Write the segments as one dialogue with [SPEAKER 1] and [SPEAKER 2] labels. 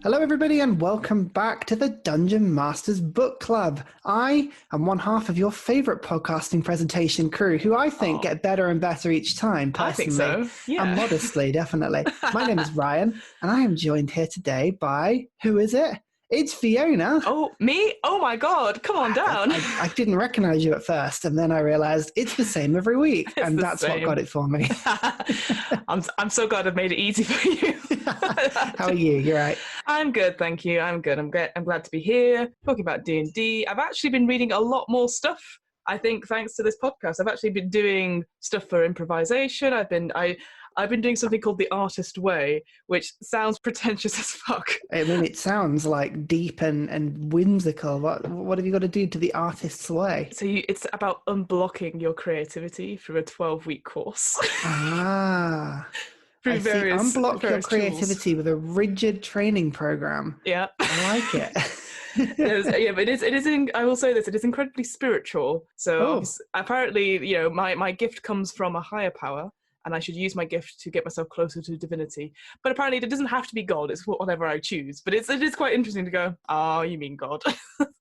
[SPEAKER 1] Hello everybody and welcome back to the Dungeon Masters Book Club. I am one half of your favourite podcasting presentation crew, who I think get better and better each time, personally.
[SPEAKER 2] I think so, yeah.
[SPEAKER 1] And modestly, definitely. My name is Ryan, and I am joined here today by, who is it? It's Fiona.
[SPEAKER 2] Oh, me? Oh my god, come on down.
[SPEAKER 1] I didn't recognise you at first, and then I realised it's the same every week, and that's what got it for me.
[SPEAKER 2] I'm so glad I've made it easy for you.
[SPEAKER 1] How are you? You're right.
[SPEAKER 2] I'm good, thank you. I'm good. I'm glad to be here talking about D&D. I've actually been reading a lot more stuff, I think, thanks to this podcast. I've actually been doing stuff for improvisation. I've been doing something called the Artist Way, which sounds pretentious as fuck.
[SPEAKER 1] I mean, it sounds like deep and whimsical. What have you got to do to the Artist's Way?
[SPEAKER 2] So it's about unblocking your creativity through a 12-week course.
[SPEAKER 1] Through unblock your creativity
[SPEAKER 2] tools.
[SPEAKER 1] with a rigid training program.
[SPEAKER 2] Yeah,
[SPEAKER 1] I like it.
[SPEAKER 2] But it is. I will say this: it is incredibly spiritual. So apparently, my gift comes from a higher power, and I should use my gift to get myself closer to divinity. But apparently, it doesn't have to be God; it's whatever I choose. But it is quite interesting to go, oh, you mean God?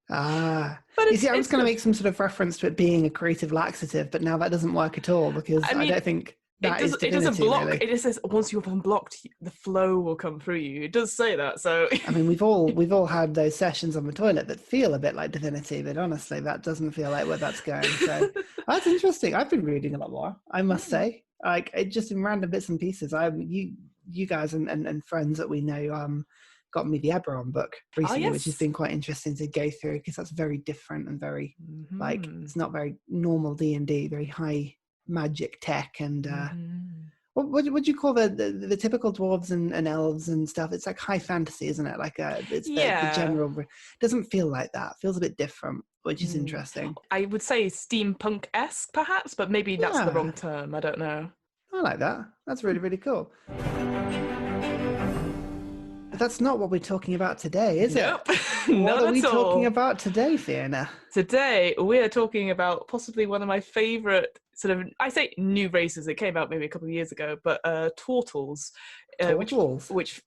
[SPEAKER 1] But you see, I was going to make some sort of reference to it being a creative laxative, but now that doesn't work at all because I don't think. It doesn't block. Really.
[SPEAKER 2] It just says once you've unblocked, the flow will come through you. It does say that. So
[SPEAKER 1] I mean, we've all had those sessions on the toilet that feel a bit like divinity, but honestly, that doesn't feel like where that's going. So that's interesting. I've been reading a lot more, I must say. Like it just in random bits and pieces. You guys and friends that we know got me the Eberron book recently, which has been quite interesting to go through because that's very different and very like it's not very normal D&D, very high magic tech and what would you call the typical dwarves and elves and stuff? It's like high fantasy, isn't it? Like it's the general. It doesn't feel like that. It feels a bit different, which is interesting.
[SPEAKER 2] I would say steampunk-esque, perhaps, but maybe that's the wrong term. I don't know.
[SPEAKER 1] I like that. That's really, really cool. But that's not what we're talking about today, is it? What are we talking about today, Fiona?
[SPEAKER 2] Today, we are talking about possibly one of my favourite I say new races. It came out maybe a couple of years ago, but Tortles. Which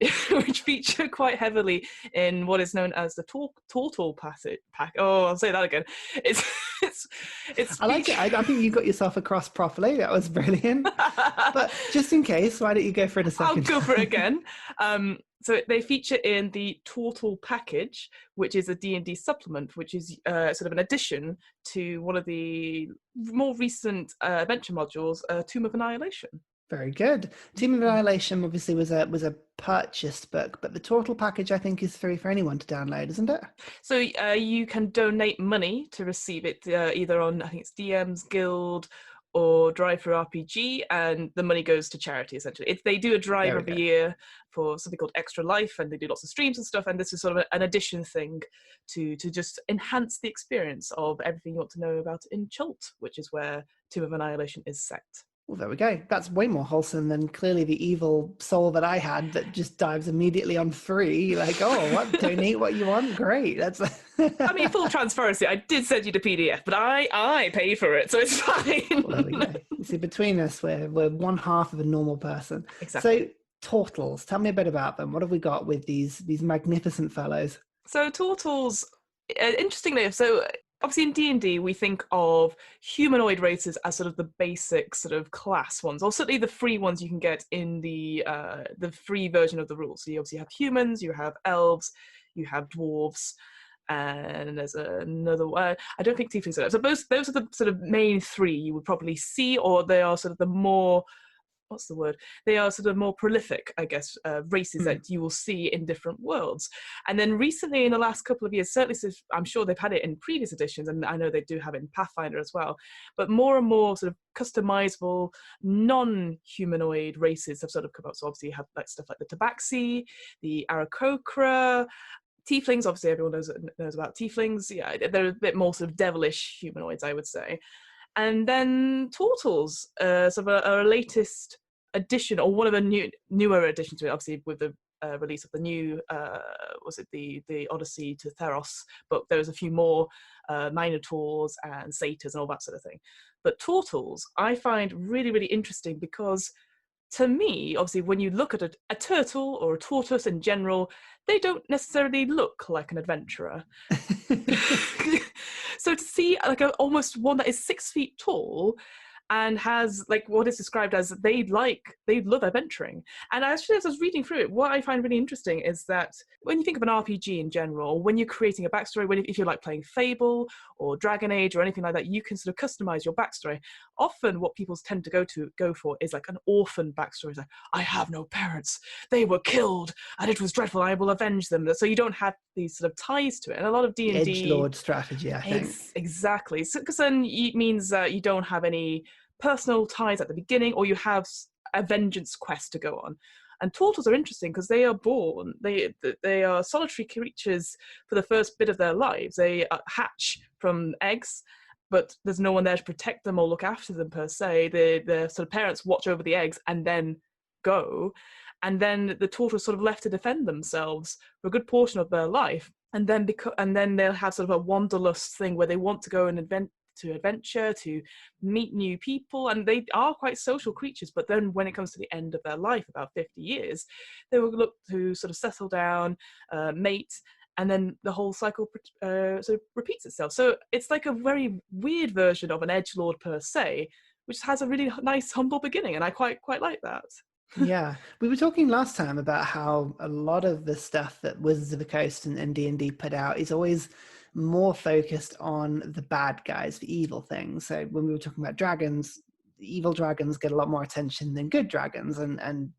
[SPEAKER 2] feature quite heavily in what is known as the Tortle Package. Oh, I'll say that again. It's
[SPEAKER 1] I like it. I think you got yourself across properly. That was brilliant. But just in case, why don't you go for it a second?
[SPEAKER 2] I'll go for it again. So they feature in the Tortle Package, which is a D&D supplement, which is sort of an addition to one of the more recent adventure modules, Tomb of Annihilation.
[SPEAKER 1] Very good. Tomb of Annihilation obviously was a purchased book, but the Tortle Package I think is free for anyone to download, isn't it?
[SPEAKER 2] So you can donate money to receive it either on, I think it's DM's Guild or Drive for RPG, and the money goes to charity, essentially. They do a drive every year for something called Extra Life, and they do lots of streams and stuff, and this is sort of an addition thing to just enhance the experience of everything you want to know about in Chult, which is where Tomb of Annihilation is set.
[SPEAKER 1] Well, there we go. That's way more wholesome than clearly the evil soul that I had that just dives immediately on free. Like, oh, what? Donate what you want? Great. That's.
[SPEAKER 2] I mean, full transparency. I did send you the PDF, but I pay for it, so it's fine.
[SPEAKER 1] Well, there we go. You see, between us, we're one half of a normal person.
[SPEAKER 2] Exactly.
[SPEAKER 1] So, Tortles. Tell me a bit about them. What have we got with these magnificent fellows?
[SPEAKER 2] So, Tortles, interestingly, so. Obviously, in D&D, we think of humanoid races as sort of the basic sort of class ones, or certainly the free ones you can get in the free version of the rules. So you obviously have humans, you have elves, you have dwarves, and there's another one. I don't think tieflings are there. So those are the sort of main three you would probably see, or they are sort of the more... what's the word? They are sort of more prolific, I guess, races that you will see in different worlds. And then recently, in the last couple of years, certainly I'm sure they've had it in previous editions, and I know they do have it in Pathfinder as well, but more and more sort of customizable, non-humanoid races have sort of come up. So obviously you have like stuff like the Tabaxi, the Aarakocra, tieflings. Obviously everyone knows about tieflings. Yeah, they're a bit more sort of devilish humanoids, I would say. And then Tortles, sort of a latest addition, or one of the newer additions to it, obviously with the release of the new, was it the Odyssey to Theros book, there was a few more Minotaurs and Satyrs and all that sort of thing. But Tortles, I find really, really interesting because to me, obviously, when you look at a turtle or a tortoise in general, they don't necessarily look like an adventurer. So to see like almost one that is 6 feet tall and has like what is described as they love adventuring. And actually, as I was reading through it, what I find really interesting is that when you think of an RPG in general, when you're creating a backstory, if you're like playing Fable or Dragon Age or anything like that, you can sort of customize your backstory. Often what people tend to go for is like an orphan backstory. It's like, I have no parents, they were killed and it was dreadful, I will avenge them. So you don't have these sort of ties to it. And a lot of D&D
[SPEAKER 1] edgelord strategy, I think.
[SPEAKER 2] Exactly. So because then it means you don't have any personal ties at the beginning, or you have a vengeance quest to go on. And tortoises are interesting because they are born, they are solitary creatures for the first bit of their lives. They hatch from eggs, but there's no one there to protect them or look after them per se. The sort of parents watch over the eggs and then go, and then the tortoise sort of left to defend themselves for a good portion of their life. And then they'll have sort of a wanderlust thing where they want to go and adventure, to meet new people, and they are quite social creatures. But then when it comes to the end of their life, about 50 years, they will look to sort of settle down, mate, and then the whole cycle sort of repeats itself. So it's like a very weird version of an edgelord per se, which has a really nice humble beginning, and I quite like that.
[SPEAKER 1] Yeah, we were talking last time about how a lot of the stuff that Wizards of the Coast and D&D put out is always more focused on the bad guys, the evil things. So when we were talking about dragons, evil dragons get a lot more attention than good dragons, and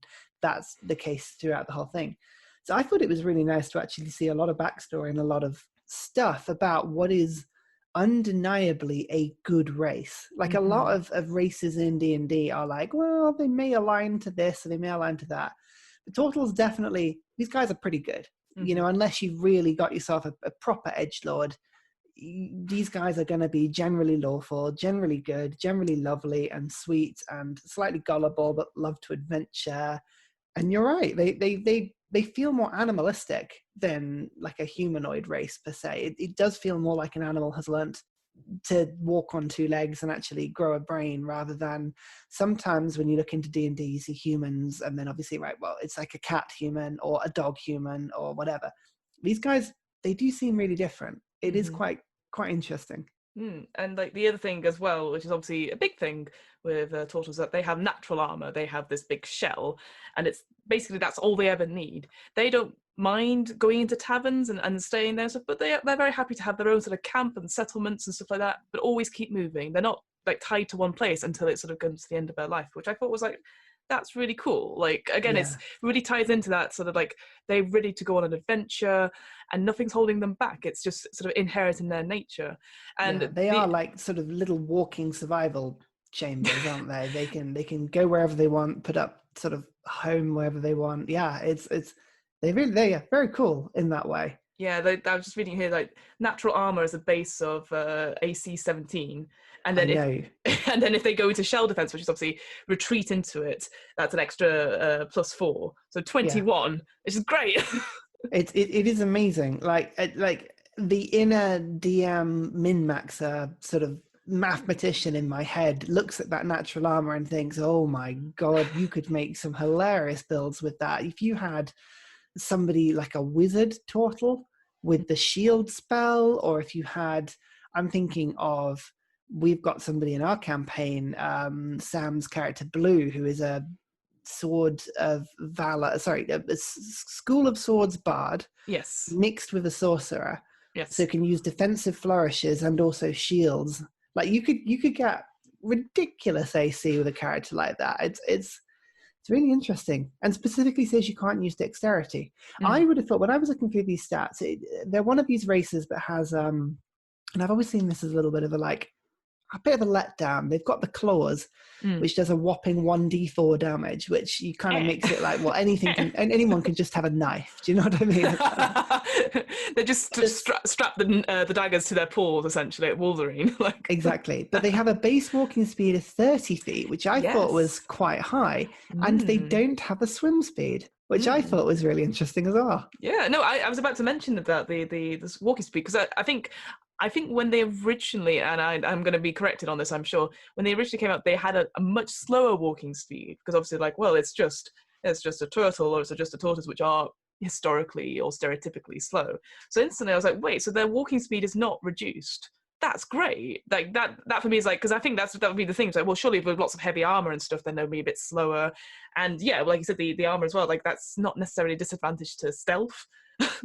[SPEAKER 1] that's the case throughout the whole thing. So I thought it was really nice to actually see a lot of backstory and a lot of stuff about what is undeniably a good race. Like a lot of races in D&D are like, well, they may align to this or they may align to that. But Tortles definitely, these guys are pretty good. You know, unless you've really got yourself a proper edgelord, these guys are going to be generally lawful, generally good, generally lovely and sweet and slightly gullible, but love to adventure. And you're right, they feel more animalistic than like a humanoid race per se. It does feel more like an animal has learnt to walk on two legs and actually grow a brain, rather than sometimes when you look into D&D you see humans and then obviously, right, well, it's like a cat human or a dog human or whatever. These guys, they do seem really different. It is quite interesting.
[SPEAKER 2] And like the other thing as well, which is obviously a big thing with tortoises, that they have natural armor. They have this big shell, and it's basically that's all they ever need. They don't mind going into taverns and staying there, but they're very happy to have their own sort of camp and settlements and stuff like that, but always keep moving. They're not like tied to one place until it sort of comes to the end of their life, which I thought was like, that's really cool. Like, again, It's really ties into that sort of like they're ready to go on an adventure and nothing's holding them back. It's just sort of inherent in their nature. And
[SPEAKER 1] they are like sort of little walking survival chambers, aren't they? They can go wherever they want, put up sort of home wherever they want. Yeah, they are very cool in that way.
[SPEAKER 2] Yeah, I was just reading here, like natural armor is a base of AC 17, and then if they go into shell defense, which is obviously retreat into it, that's an extra +4, so 21, which is great.
[SPEAKER 1] It is amazing. Like the inner DM min-maxer sort of mathematician in my head looks at that natural armor and thinks, oh my god, you could make some hilarious builds with that. If you had somebody like a wizard Tortle with the shield spell, or if you had, I'm thinking of, we've got somebody in our campaign, Sam's character Blue, who is a sword of valor, a school of swords bard,
[SPEAKER 2] yes,
[SPEAKER 1] mixed with a sorcerer,
[SPEAKER 2] yes,
[SPEAKER 1] so can use defensive flourishes and also shields. Like you could get ridiculous AC with a character like that. It's really interesting, and specifically says you can't use dexterity. I would have thought when I was looking through these stats, they're one of these races that has, and I've always seen this as a little bit of a bit of a letdown. They've got the claws, which does a whopping 1d4 damage, which you kind of makes it like, well, anyone can just have a knife. Do you know what I mean?
[SPEAKER 2] They just strap the daggers to their paws, essentially, at Wolverine. Like
[SPEAKER 1] exactly. But they have a base walking speed of 30 feet, which I thought was quite high, and they don't have a swim speed, which I thought was really interesting as well.
[SPEAKER 2] Yeah, no, I was about to mention about the walking speed, because I think I think when they originally, and I'm going to be corrected on this, I'm sure, when they originally came out, they had a much slower walking speed, because obviously, like, well, it's just a turtle, or it's just a tortoise, which are historically or stereotypically slow. So instantly I was like, wait, so their walking speed is not reduced. That's great. Like that for me is like, because I think that would be the thing. It's like, well, surely with lots of heavy armor and stuff, then they'll be a bit slower. And yeah, like you said, the armor as well, like that's not necessarily a disadvantage to stealth,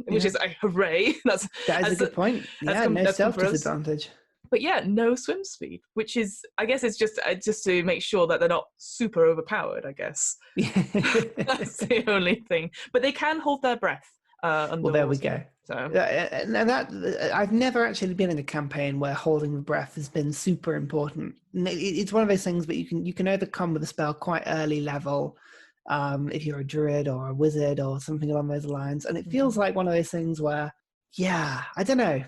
[SPEAKER 2] which is hooray.
[SPEAKER 1] That is a good point. Yeah, no stealth disadvantage.
[SPEAKER 2] But yeah, no swim speed, which is, I guess it's just to make sure that they're not super overpowered, I guess. That's the only thing. But they can hold their breath underwater.
[SPEAKER 1] Well, there we go.
[SPEAKER 2] So.
[SPEAKER 1] And that, I've never actually been in a campaign where holding the breath has been super important. It's one of those things that you can overcome with a spell quite early level, if you're a druid or a wizard or something along those lines. And it feels like one of those things where, yeah, I don't know.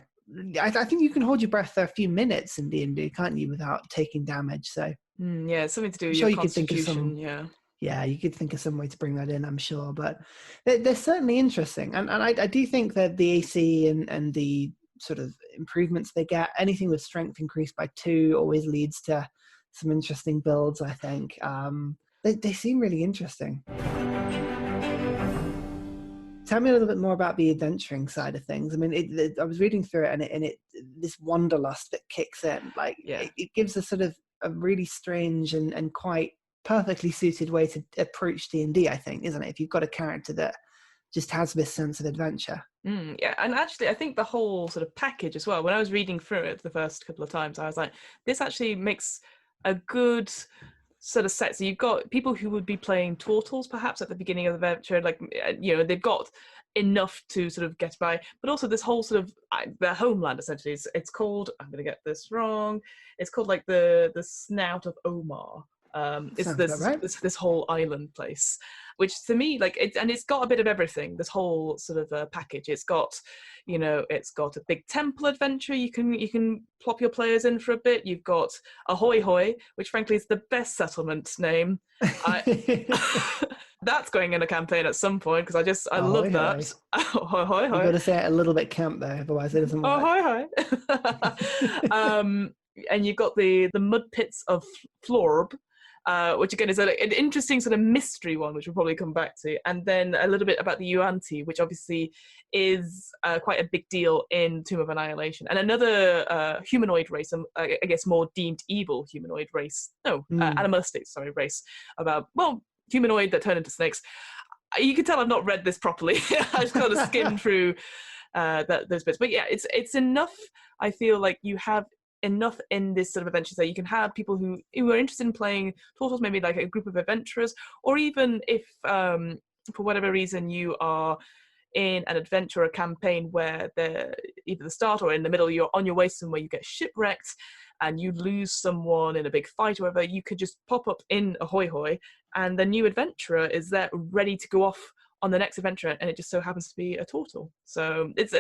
[SPEAKER 1] I think you can hold your breath for a few minutes in D&D, can't you, without taking damage? So
[SPEAKER 2] yeah, something to do with your constitution.
[SPEAKER 1] Yeah, you could think of some way to bring that in, I'm sure. But they're certainly interesting, and I do think that the AC and the sort of improvements they get, anything with strength increased by 2 always leads to some interesting builds. I think they seem really interesting. Tell me a little bit more about the adventuring side of things. I mean, I was reading through it, and it this wanderlust that kicks in, like it gives a sort of a really strange and quite perfectly suited way to approach D&D, I think, isn't it? If you've got a character that just has this sense of adventure.
[SPEAKER 2] Yeah, and actually, I think the whole sort of package as well. When I was reading through it the first couple of times, I was like, this actually makes a good sort of set. So you've got people who would be playing Tortles perhaps at the beginning of the adventure, like, you know, they've got enough to sort of get by, but also this whole sort of their homeland essentially it's called, I'm going to get this wrong, it's called like the Snout of Omar. It's this whole island place, which to me, like, it's got a bit of everything. This whole sort of package. It's got, you know, it's got a big temple adventure. You can plop your players in for a bit. You've got a Hoi Hoi, which frankly is the best settlement name. That's going in a campaign at some point because I love that. Hoi Hoi.
[SPEAKER 1] You've got to say it a little bit camp though, otherwise it doesn't work.
[SPEAKER 2] Hoi Hoi. And you've got the mud pits of Florb. Which again is an interesting sort of mystery one, which we'll probably come back to, and then a little bit about the Yuan-ti, which obviously is quite a big deal in Tomb of Annihilation, and another humanoid race, I guess more deemed evil humanoid race, animalistic, race, about, well, humanoid that turn into snakes. You can tell I've not read this properly. I just kind of skimmed through those bits, but yeah, it's enough. I feel like you have enough in this sort of adventure that you can have people who are interested in playing Tortles, maybe like a group of adventurers, or even if for whatever reason you are in an adventure or a campaign where either the start or in the middle you're on your way somewhere, you get shipwrecked and you lose someone in a big fight or whatever, you could just pop up in a Hoi Hoi and the new adventurer is there ready to go off on the next adventure, and it just so happens to be a Tortle. So it's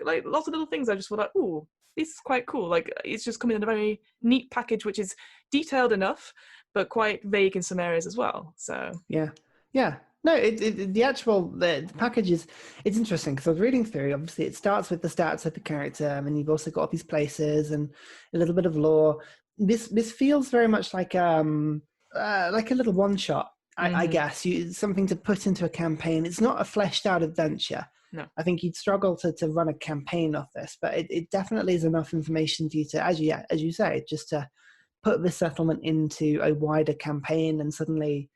[SPEAKER 2] like lots of little things I just thought like, ooh, this is quite cool. Like, it's just coming in a very neat package, which is detailed enough, but quite vague in some areas as well. So
[SPEAKER 1] yeah. No, the package it's interesting because I was reading through. Obviously, it starts with the stats of the character, and you've also got all these places and a little bit of lore. This feels very much like a little one shot. I guess something to put into a campaign. It's not a fleshed out adventure.
[SPEAKER 2] No.
[SPEAKER 1] I think you'd struggle to run a campaign off this, but it definitely is enough information for you to, as you say, just to put the settlement into a wider campaign, and suddenly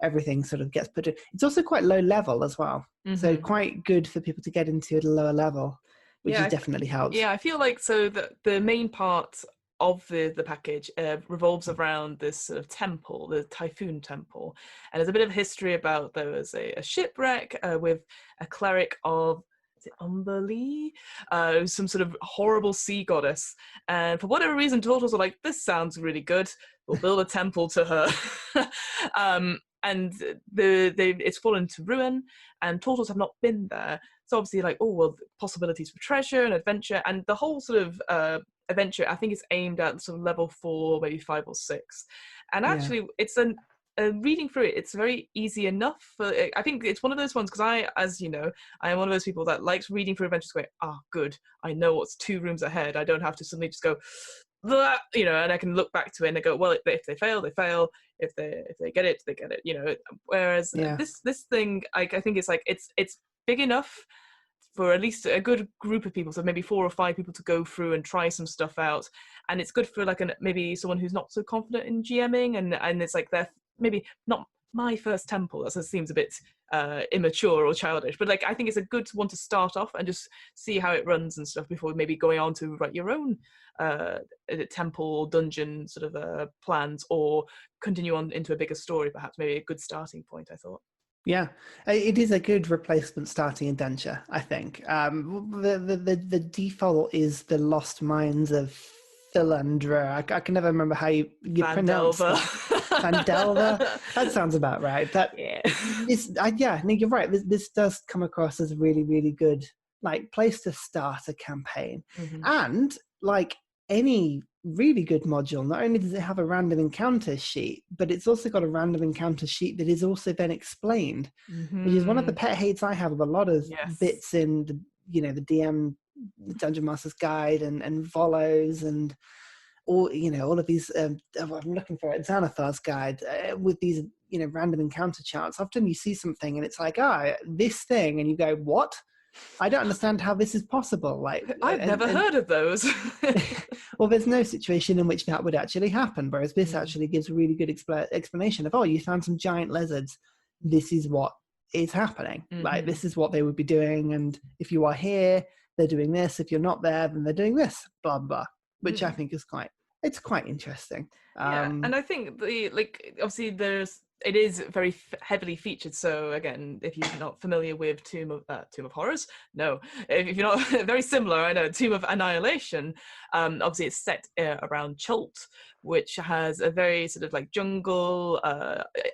[SPEAKER 1] everything sort of gets put in. It's also quite low level as well, so quite good for people to get into at a lower level, which definitely helps.
[SPEAKER 2] Yeah, I feel like the main part of the package revolves around this sort of temple, the Typhoon Temple, and there's a bit of history about there was a shipwreck with a cleric of, is it Umberlee? Some sort of horrible sea goddess, and for whatever reason Tortles are like, this sounds really good, we'll build a temple to her. And it's fallen to ruin, and Tortles have not been there, so obviously like, oh well, possibilities for treasure and adventure, and the whole sort of adventure I think is aimed at sort of level 4, maybe 5 or 6, and actually it's reading through it, it's very easy enough. I think it's one of those ones, because as you know, I am one of those people that likes reading through adventures going, good, I know what's 2 rooms ahead. I don't have to suddenly just go, and I can look back to it and I go, well, if they fail, they fail. If they get it, they get it. Whereas this thing, I think it's like it's big enough for at least a good group of people, so maybe 4 or 5 people to go through and try some stuff out, and it's good for like maybe someone who's not so confident in GMing, and it's like they're maybe not my first temple. That seems a bit immature or childish, but like I think it's a good one to start off and just see how it runs and stuff before maybe going on to write your own temple or dungeon sort of plans, or continue on into a bigger story. Perhaps maybe a good starting point, I thought.
[SPEAKER 1] Yeah, it is a good replacement starting adventure, I think. The default is the Lost Mines of Philandra. I can never remember how you pronounce that. Vandelva. That sounds about right. But you're right. This does come across as a really, really good place to start a campaign.
[SPEAKER 2] Mm-hmm.
[SPEAKER 1] And like any really good module, not only does it have a random encounter sheet, but it's also got a random encounter sheet that is also then explained, which is one of the pet hates I have of a lot of bits in the DM, the Dungeon Master's Guide and Volos and all of these. I'm looking for it, Xanathar's Guide with these random encounter charts. Often you see something and it's like, this thing, and you go, what? I don't understand how this is possible.
[SPEAKER 2] I've never heard of those.
[SPEAKER 1] Well, there's no situation in which that would actually happen, whereas this actually gives a really good explanation of, you found some giant lizards. This is what is happening.
[SPEAKER 2] Mm-hmm.
[SPEAKER 1] This is what they would be doing, and if you are here, they're doing this. If you're not there, then they're doing this. Blah blah. Which I think is quite interesting.
[SPEAKER 2] And I think obviously it is very heavily featured. So again, if you're not familiar with Tomb of Horrors, no. If you're not, very similar, I know, Tomb of Annihilation. Obviously, it's set around Chult, which has a very sort of like jungle,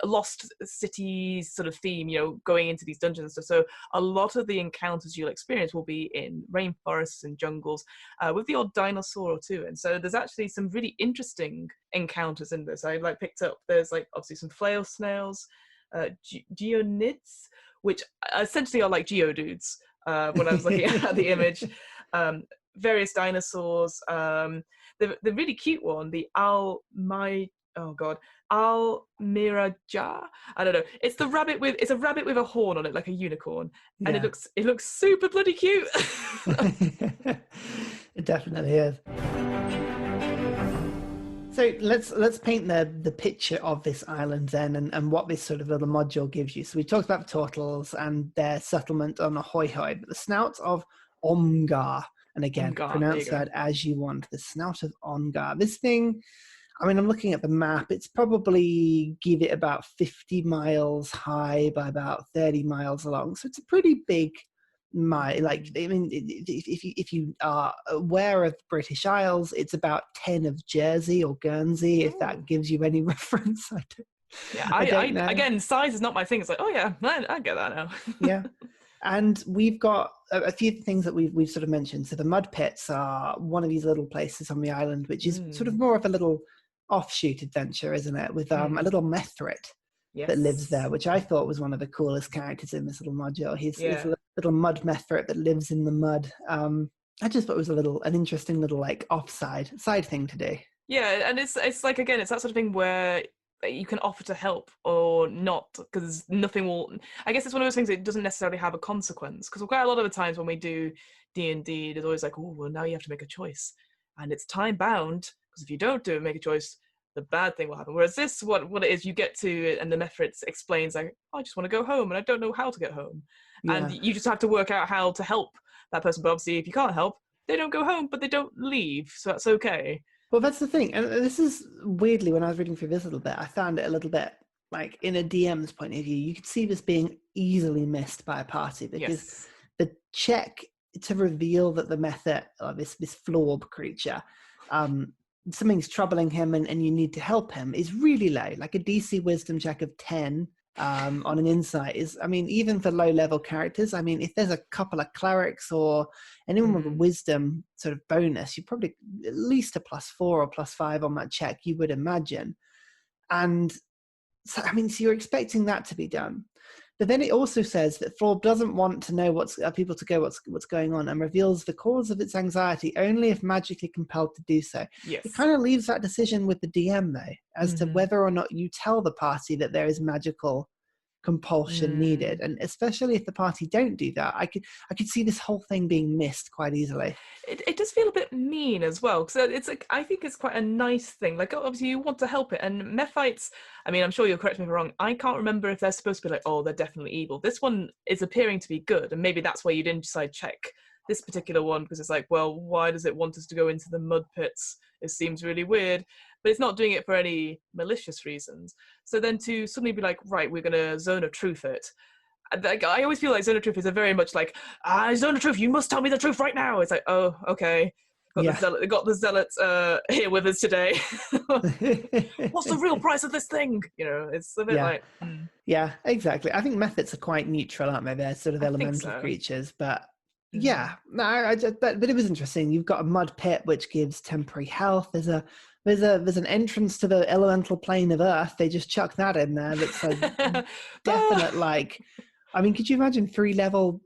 [SPEAKER 2] lost cities sort of theme. Going into these dungeons and stuff. So a lot of the encounters you'll experience will be in rainforests and jungles, with the odd dinosaur or two. And so there's actually some really interesting encounters in this. I picked up, there's obviously some flail snails, geonids, which essentially are like geodudes when I was looking at the image. Various dinosaurs, the really cute one, the Almiraja, I don't know, it's a rabbit with a horn on it, like a unicorn, and it looks super bloody cute.
[SPEAKER 1] It definitely is. So let's paint the picture of this island then, and what this sort of little module gives you. So we talked about the Tortles and their settlement on Ahoy Hoy, but the snout of Omgar, and again, pronounce that as you want, the snout of Omgar. This thing, I'm looking at the map, it's probably, give it about 50 miles high by about 30 miles long. So it's a pretty big if you are aware of the British Isles, it's about 10 of Jersey or Guernsey, if that gives you any reference.
[SPEAKER 2] I don't know. Again, size is not my thing. It's like, I get that now.
[SPEAKER 1] Yeah. And we've got a few things that we've sort of mentioned. So the mud pits are one of these little places on the island, which is sort of more of a little offshoot adventure, isn't it? With a little Methrit that lives there, which I thought was one of the coolest characters in this little module. He's a little mud Methrit that lives in the mud. I just thought it was an interesting little side thing to do.
[SPEAKER 2] Yeah, and it's like, again, it's that sort of thing where you can offer to help or not, because nothing will. I guess it's one of those things that doesn't necessarily have a consequence, because quite a lot of the times when we do D&D, there's always like, oh, well, now you have to make a choice, and it's time bound, because if you don't make a choice, the bad thing will happen. Whereas this, what it is, you get to, and the Methrit explains like, I just want to go home and I don't know how to get home, and you just have to work out how to help that person. But obviously, if you can't help, they don't go home, but they don't leave, so that's okay.
[SPEAKER 1] Well, that's the thing, and this is weirdly, when I was reading through this a little bit, I found it a little bit like, in a DM's point of view, you could see this being easily missed by a party, because the check to reveal that the Methrit, or this florb creature, something's troubling him and you need to help him, is really low. Like a DC wisdom check of 10 on an insight is, even for low level characters, if there's a couple of clerics or anyone with a wisdom sort of bonus, you probably at least a +4 or +5 on that check, you would imagine. And so you're expecting that to be done. But then it also says that Flor doesn't want to know people to go what's going on, and reveals the cause of its anxiety only if magically compelled to do so.
[SPEAKER 2] Yes.
[SPEAKER 1] It kind of leaves that decision with the DM, though, as to whether or not you tell the party that there is magical compulsion needed, and especially if the party don't do that, I could see this whole thing being missed quite easily.
[SPEAKER 2] It does feel a bit mean as well, because it's like, I think it's quite a nice thing. Like, obviously you want to help it, and Mephites, I mean, I'm sure you'll correct me if I'm wrong, I can't remember if they're supposed to be like, oh, they're definitely evil. This one is appearing to be good, and maybe that's why you didn't decide check this particular one, because it's like, well, why does it want us to go into the mud pits? It seems really weird. But it's not doing it for any malicious reasons. So then to suddenly be like, right, we're going to zone of truth it. Like, I always feel like zone of truth is a very much like, zone of truth, you must tell me the truth right now. It's like, oh, okay. Got the zealots here with us today. What's the real price of this thing? It's a bit like...
[SPEAKER 1] Yeah, exactly. I think methods are quite neutral, aren't they? They're sort of elemental creatures, but... Yeah, no, but it was interesting. You've got a mud pit which gives temporary health. There's an entrance to the elemental plane of Earth. They just chuck that in there. That's a definite like. I mean, could you imagine 4 level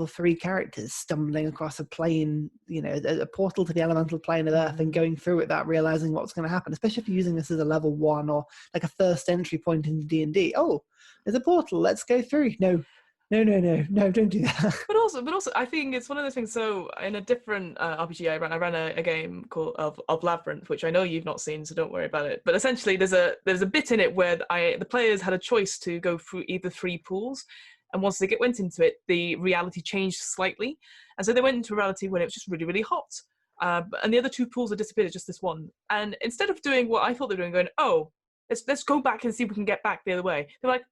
[SPEAKER 1] 3 characters stumbling across a plane, a portal to the elemental plane of Earth, and going through it without realizing what's going to happen? Especially if you're using this as a level 1 or like a first entry point into D&D. Oh, there's a portal. Let's go through. No, don't do that. But
[SPEAKER 2] also, I think it's one of those things. So in a different RPG, I ran a game called of Labyrinth, which I know you've not seen, so don't worry about it. But essentially, there's a bit in it where the players had a choice to go through either 3 pools, and once they went into it, the reality changed slightly, and so they went into reality when it was just really, really hot. And the other 2 pools had disappeared, just this one. And instead of doing what I thought they were doing, going, oh, let's go back and see if we can get back the other way, they're like,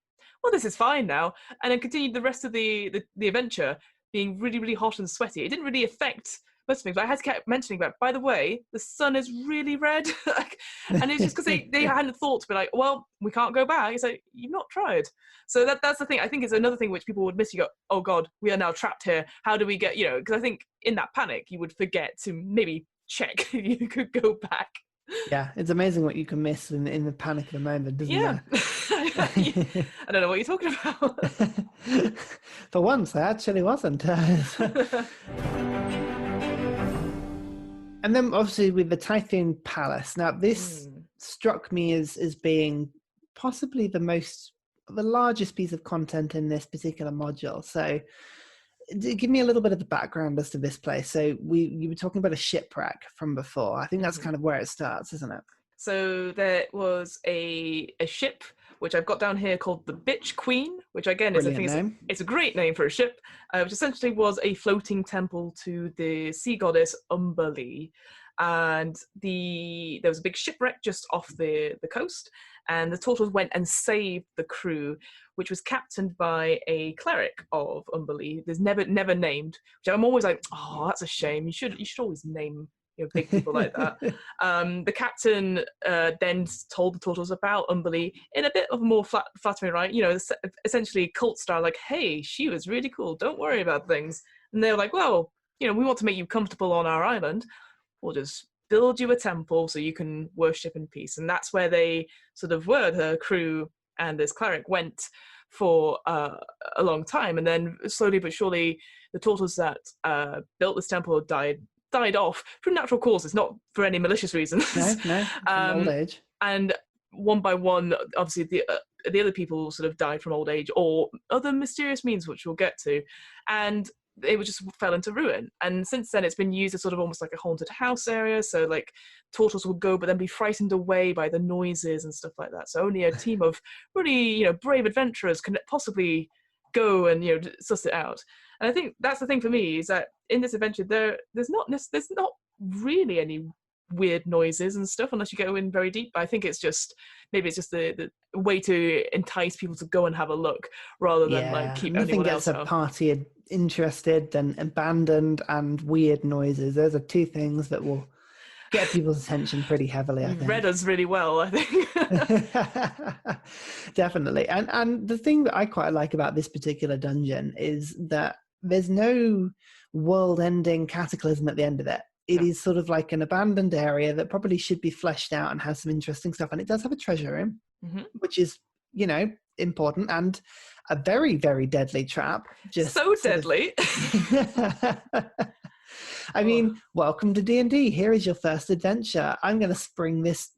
[SPEAKER 2] well, this is fine now, and then continued the rest of the adventure being really, really hot and sweaty. It didn't really affect most things, but I had to keep mentioning that, by the way, the sun is really red. And it's just because they hadn't thought to be like, well, we can't go back. It's like, you've not tried. So that's the thing. I think it's another thing which people would miss. You go, oh God, we are now trapped here. How do we get, because I think in that panic, you would forget to maybe check you could go back.
[SPEAKER 1] Yeah, it's amazing what you can miss in the panic of the moment, isn't it?
[SPEAKER 2] I don't know what you're talking about.
[SPEAKER 1] For once, I actually wasn't. And then obviously with the Typhoon Palace. Now this struck me as being possibly the largest piece of content in this particular module. So give me a little bit of the background as to this place. So you were talking about a shipwreck from before. I think that's kind of where it starts, isn't it?
[SPEAKER 2] So there was a ship, which I've got down here, called the Bitch Queen, which again is it's a great name for a ship, which essentially was a floating temple to the sea goddess Umberlee. And there was a big shipwreck just off the coast, and the Tortles went and saved the crew, which was captained by a cleric of Umberlee. There's never named, which I'm always like, oh, that's a shame. You should always name big people like that. The captain then told the Tortles about Umberlee in a bit of a more flattering, right? Essentially cult style, like, hey, she was really cool. Don't worry about things. And they were like, well, we want to make you comfortable on our island. We'll just build you a temple so you can worship in peace. And that's where they sort of were. The crew and this cleric went for a long time. And then slowly but surely, the Tortles that built this temple died off through natural causes, not for any malicious reasons.
[SPEAKER 1] No, from old age.
[SPEAKER 2] And one by one, obviously, the other people sort of died from old age or other mysterious means, which we'll get to. And it just fell into ruin. And since then, it's been used as sort of almost like a haunted house area. So like Tortles would go, but then be frightened away by the noises and stuff like that. So only a team of really, brave adventurers can possibly go and, suss it out. And I think that's the thing for me, is that in this adventure, there's not really any weird noises and stuff unless you go in very deep. I think it's just the way to entice people to go and have a look rather than like keep anyone else out.
[SPEAKER 1] Nothing gets a party interested than abandoned and weird noises. Those are 2 things that will get people's attention pretty heavily, I think.
[SPEAKER 2] Read us really well, I think.
[SPEAKER 1] Definitely. And the thing that I quite like about this particular dungeon is that there's no world-ending cataclysm at the end of it. It is sort of like an abandoned area that probably should be fleshed out and has some interesting stuff. And it does have a treasure room. which is, you know, important, and a very, very deadly trap. Just
[SPEAKER 2] so deadly.
[SPEAKER 1] I mean, welcome to D&D. Here is your first adventure. I'm going to spring this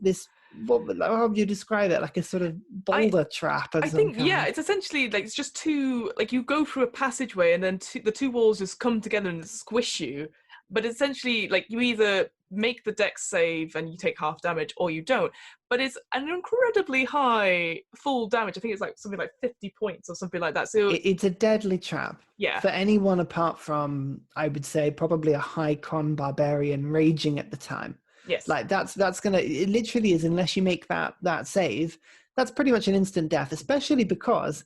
[SPEAKER 1] how would you describe it? Like a sort of boulder trap of some kind.
[SPEAKER 2] Yeah, it's essentially like, it's just two, like you go through a passageway and then the two walls just come together and squish you. But essentially, like, you either make the dex save and you take half damage, or you don't. But it's an incredibly high full damage. I think it's like something like 50 points or something like that. So
[SPEAKER 1] it's a deadly trap.
[SPEAKER 2] Yeah.
[SPEAKER 1] For anyone apart from, I would say, probably a high con barbarian raging at the time.
[SPEAKER 2] Yes.
[SPEAKER 1] Like that's gonna, it literally is, unless you make that save, that's pretty much an instant death, especially because,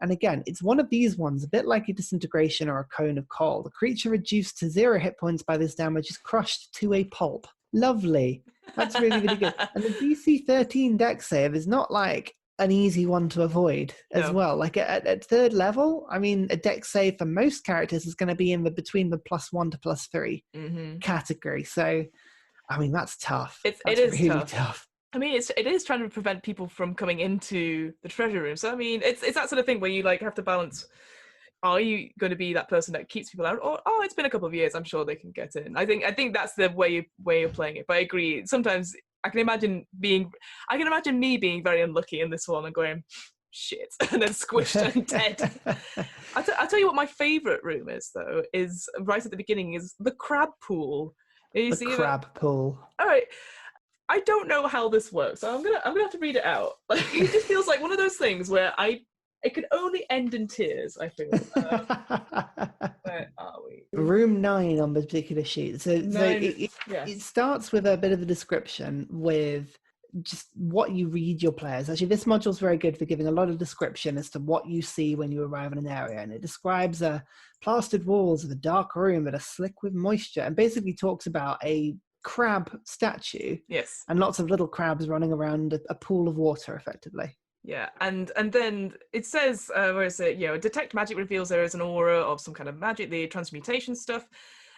[SPEAKER 1] and again, it's one of these ones, a bit like a disintegration or a cone of coal. The creature reduced to 0 hit points by this damage is crushed to a pulp. Lovely. That's really, really good. And the DC 13 dex save is not like an easy one to avoid as well. Like at third level, I mean, a dex save for most characters is going to be in between the +1 to +3 category. So, I mean, that's tough. It is really tough.
[SPEAKER 2] I mean, it is trying to prevent people from coming into the treasure room. So, I mean, it's that sort of thing where you like have to balance, are you going to be that person that keeps people out? Or, oh, it's been a couple of years, I'm sure they can get in. I think that's the way you're playing it. But I agree, sometimes I can imagine me being very unlucky in this one and going, shit, and then squished and dead. I'll tell you what my favourite room is, though, is right at the beginning, is the crab pool.
[SPEAKER 1] Crab pool.
[SPEAKER 2] All right. I don't know how this works, so I'm gonna have to read it out. Like, it just feels like one of those things where it could only end in tears, I feel. Where are we?
[SPEAKER 1] Room 9 on the particular sheet. So it starts with a bit of a description with just what you read your players. Actually, this module is very good for giving a lot of description as to what you see when you arrive in an area, and it describes plastered walls of a dark room that are slick with moisture, and basically talks about a crab statue,
[SPEAKER 2] yes,
[SPEAKER 1] and lots of little crabs running around a pool of water, effectively.
[SPEAKER 2] Yeah, and then it says, where is it? Detect magic reveals there is an aura of some kind of magic, the transmutation stuff.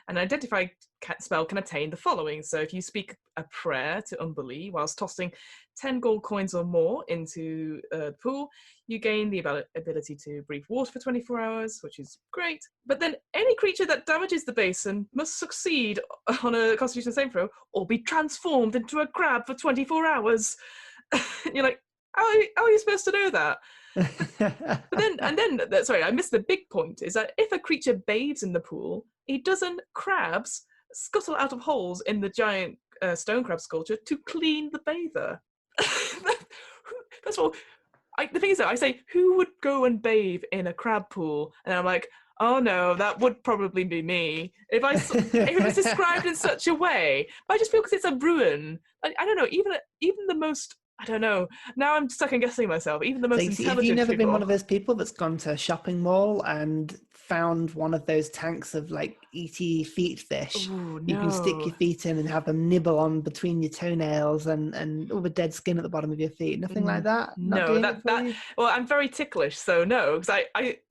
[SPEAKER 2] An identified spell can attain the following. So if you speak a prayer to Umbali whilst tossing 10 gold coins or more into the pool, you gain the ability to breathe water for 24 hours, which is great. But then any creature that damages the basin must succeed on a Constitution saving throw or be transformed into a crab for 24 hours. You're like, how are you supposed to know that? Sorry, I missed the big point, is that if a creature bathes in the pool, a dozen crabs scuttle out of holes in the giant stone crab sculpture to clean the bather. First of all, the thing is that I say, who would go and bathe in a crab pool? And I'm like, oh no, that would probably be me if it was described in such a way. But I just feel because it's a ruin. I don't know, even the most, I don't know. Now I'm second guessing myself. Even the most intelligent
[SPEAKER 1] have you never
[SPEAKER 2] people.
[SPEAKER 1] been one of those people that's gone to a shopping mall and found one of those tanks of like ET feet fish?
[SPEAKER 2] Ooh, no.
[SPEAKER 1] You can stick your feet in and have them nibble on between your toenails and all the dead skin at the bottom of your feet. Nothing like that?
[SPEAKER 2] Well, I'm very ticklish, so no. Because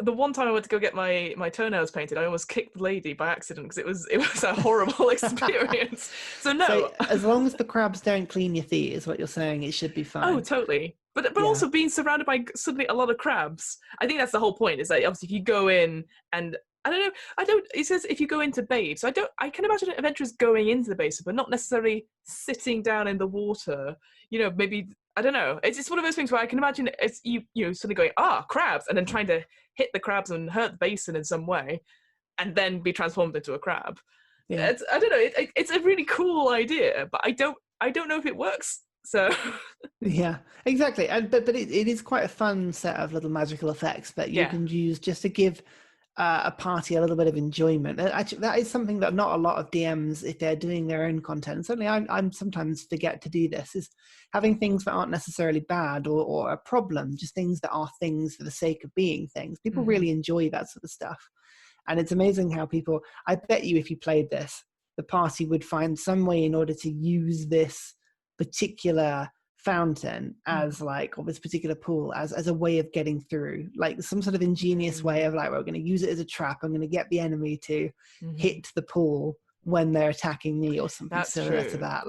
[SPEAKER 2] the one time I went to go get my toenails painted, I almost kicked the lady by accident because it was a horrible experience. So no.
[SPEAKER 1] So as long as the crabs don't clean your feet, is what you're saying, it should be fine.
[SPEAKER 2] Oh, totally. But also being surrounded by suddenly a lot of crabs. I think that's the whole point, is that obviously if you go in and it says if you go into bathe. So I can imagine adventurers going into the basin, but not necessarily sitting down in the water. Maybe, I don't know. It's one of those things where I can imagine it's you suddenly going, crabs, and then trying to hit the crabs and hurt the basin in some way, and then be transformed into a crab. Yeah. I don't know. It's a really cool idea, but I don't know if it works. So
[SPEAKER 1] yeah, exactly. But it is quite a fun set of little magical effects that you can use just to give a party a little bit of enjoyment. And actually, that is something that not a lot of DMs, if they're doing their own content, certainly I'm sometimes forget to do this, is having things that aren't necessarily bad or a problem, just things that are things for the sake of being things. People really enjoy that sort of stuff. And it's amazing how people, I bet you if you played this, the party would find some way in order to use this particular fountain as or this particular pool as a way of getting through, like some sort of ingenious way of we're going to use it as a trap. I'm going to get the enemy to hit the pool when they're attacking me or something similar to that.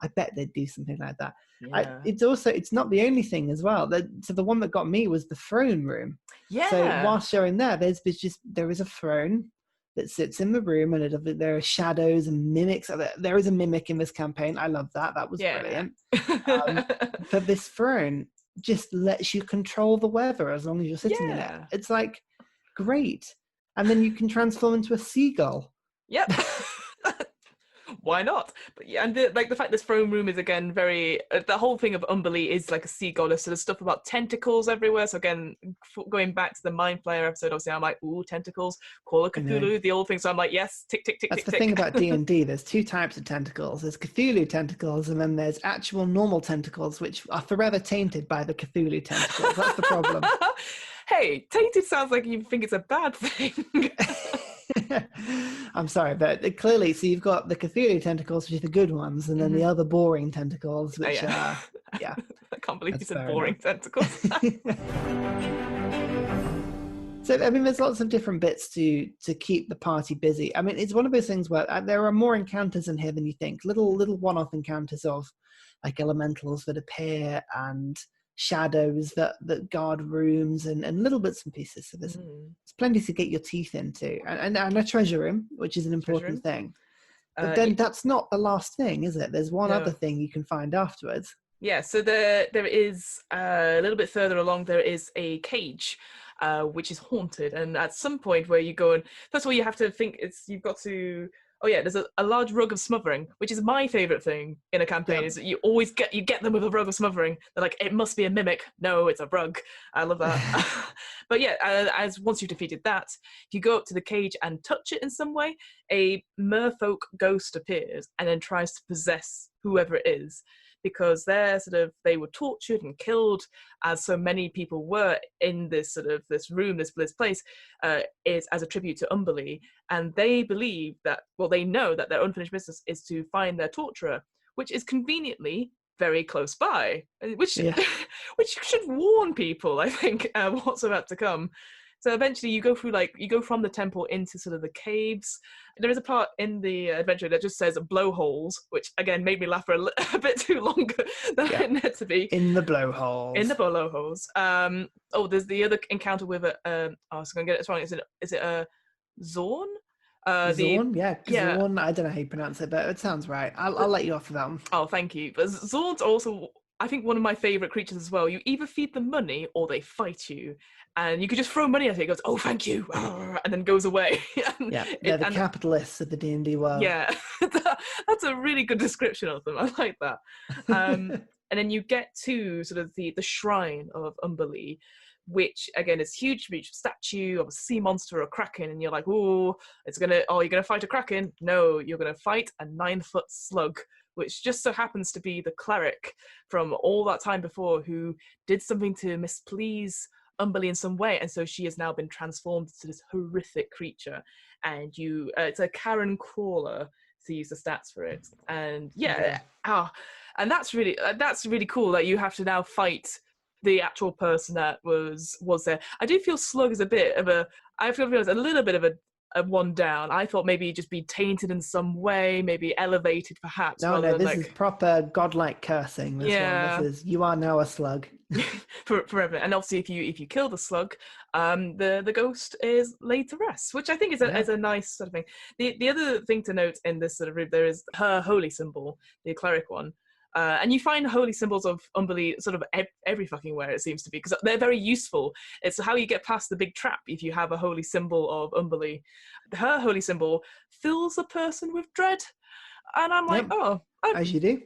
[SPEAKER 1] I bet they'd do something like that.
[SPEAKER 2] Yeah.
[SPEAKER 1] It's not the only thing as well. So the one that got me was the throne room. So
[SPEAKER 2] Yeah.
[SPEAKER 1] whilst you're in there, there is a throne that sits in the room, and there are shadows and mimics. There is a mimic in this campaign. I love that. That was brilliant. But this throne just lets you control the weather as long as you're sitting in it. It's like great. And then you can transform into a seagull.
[SPEAKER 2] Yep. Why not? But yeah, and the fact this throne room is again very the whole thing of Umberlee is like a sea goddess, so there's stuff about tentacles everywhere. So again, going back to the Mind Flayer episode, obviously I'm like, ooh, tentacles, Call of Cthulhu, the old thing. So I'm like, yes, tick tick tick.
[SPEAKER 1] That's
[SPEAKER 2] tick,
[SPEAKER 1] the thing about D&D. There's two types of tentacles. There's Cthulhu tentacles, and then there's actual normal tentacles, which are forever tainted by the Cthulhu tentacles. That's the problem.
[SPEAKER 2] Hey, tainted sounds like you think it's a bad thing.
[SPEAKER 1] I'm sorry, but clearly, so you've got the Cthulhu tentacles, which are the good ones, and then the other boring tentacles, which are,
[SPEAKER 2] I can't believe you said boring
[SPEAKER 1] enough.
[SPEAKER 2] tentacles.
[SPEAKER 1] So, I mean, there's lots of different bits to keep the party busy. I mean, it's one of those things where there are more encounters in here than you think. Little one-off encounters of like elementals that appear and shadows that guard rooms and little bits and pieces. So there's plenty to get your teeth into, and a treasure room, which is an important thing. But then that's not the last thing, is it? There's one other thing you can find afterwards.
[SPEAKER 2] Yeah, so there is a little bit further along, there is a cage which is haunted, and at some point where you go and first of all you have to think you've got to there's a large rug of smothering, which is my favorite thing in a campaign. Is that you always get them with a rug of smothering. They're like, it must be a mimic. No, it's a rug. I love that. But yeah, as once you've defeated that, if you go up to the cage and touch it in some way, a merfolk ghost appears and then tries to possess whoever it is, because they were tortured and killed, as so many people were in this room, this place, is as a tribute to Umberlee, and they believe that, they know that their unfinished business is to find their torturer, which is conveniently very close by, which should warn people, I think, what's about to come. So eventually you go from the temple into sort of the caves. There is a part in the adventure that just says blowholes, which again made me laugh for a bit too long than it needed to be.
[SPEAKER 1] In the blowholes. In the
[SPEAKER 2] blowholes. There's the other encounter with I was going to get it wrong. Is it a Zorn?
[SPEAKER 1] Zorn? Zorn. I don't know how you pronounce it, but it sounds right. I'll let you off of that one.
[SPEAKER 2] Oh, thank you. But Zorn's also, I think, one of my favourite creatures as well. You either feed them money or they fight you. And you could just throw money at it. It goes, oh, thank you, and then goes away.
[SPEAKER 1] They're the capitalists of the D&D world.
[SPEAKER 2] Yeah, that's a really good description of them. I like that. And then you get to sort of the shrine of Umberlee, which again is huge statue of a sea monster or a kraken, and you're like, you're gonna fight a kraken? No, you're gonna fight a 9-foot slug, which just so happens to be the cleric from all that time before who did something to misplease Umberlee in some way, and so she has now been transformed to this horrific creature. And it's a Karen crawler, to use the stats for it. And and that's really cool that you have to now fight the actual person that was there. I do feel Slug is a little bit of a one down. I thought maybe he'd just be tainted in some way, maybe elevated perhaps.
[SPEAKER 1] No, this is proper godlike cursing. This one. This is, you are now a slug.
[SPEAKER 2] Forever. And obviously if you kill the slug, the ghost is laid to rest, which I think is a nice sort of thing. The other thing to note in this sort of room, there is her holy symbol, the cleric one. And you find holy symbols of Umberlee sort of every fucking where, it seems to be, because they're very useful. It's how you get past the big trap if you have a holy symbol of Umberlee. Her holy symbol fills a person with dread. And I'm like,
[SPEAKER 1] as you do.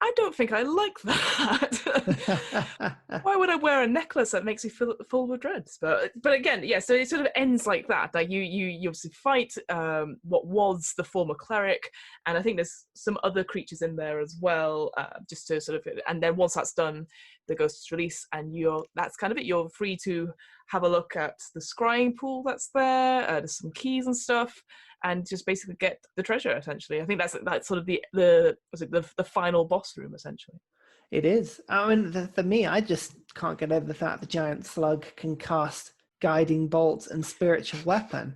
[SPEAKER 2] I don't think I like that. Why would I wear a necklace that makes me feel full with dreads? But again, so it sort of ends like that. Like you obviously fight what was the former cleric, and I think there's some other creatures in there as well, just to sort of. And then once that's done, the ghost is released, and that's kind of it. You're free to have a look at the scrying pool that's there. There's some keys and stuff, and just basically get the treasure. Essentially, I think that's sort of the final boss room. Essentially,
[SPEAKER 1] it is. I mean, for me, I just can't get over the fact the giant slug can cast guiding bolt and spiritual weapon.